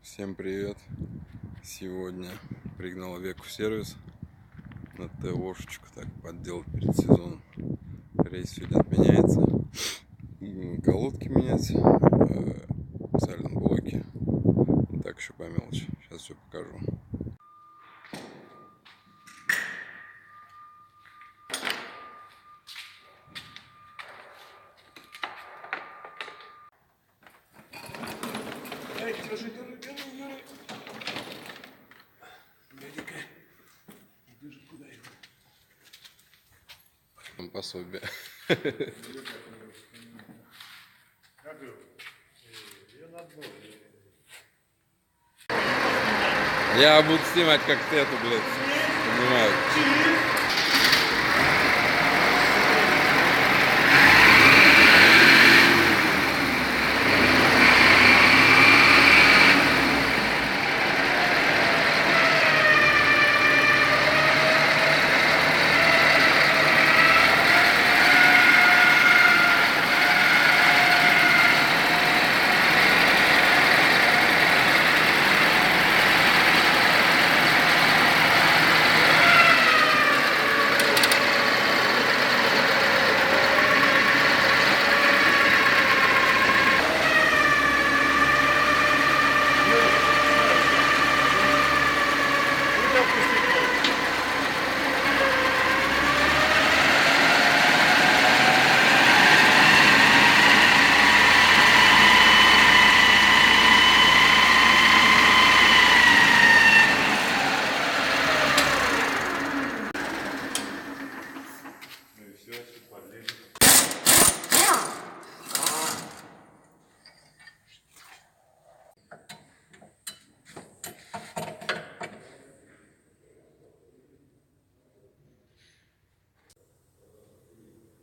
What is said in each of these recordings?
Всем привет! Сегодня пригнал Веку в сервис на ТОшечку, так подделать перед сезоном. Рейс сегодня отменяется. Колодки менять, сайлент-блоки. Так еще по мелочи. Сейчас все покажу. Там пособие. Я буду снимать как ты это, блядь, понимаю.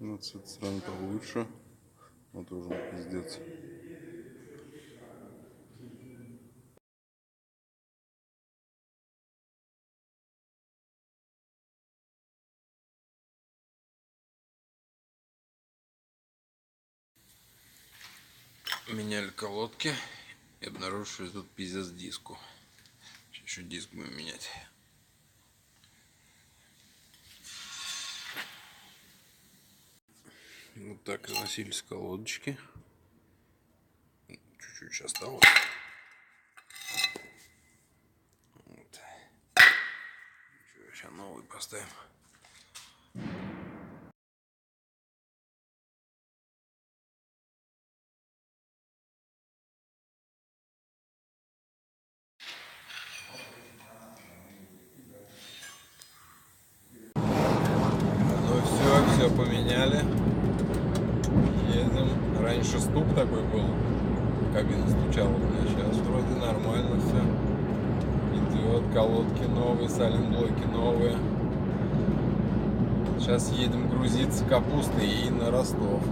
Вот с этой стороны получше. Вот уже пиздец. Меняли колодки и обнаружили, что тут пиздец диску. Сейчас еще диск будем менять. Вот так износились колодочки. Чуть-чуть осталось. Вот. Сейчас новый поставим. Ну все поменяли. Едем. Раньше стук такой был. Кабина стучала. Сейчас вроде нормально все. Идет, колодки новые, сайлент-блоки новые. Сейчас едем грузиться капустой и на Ростов.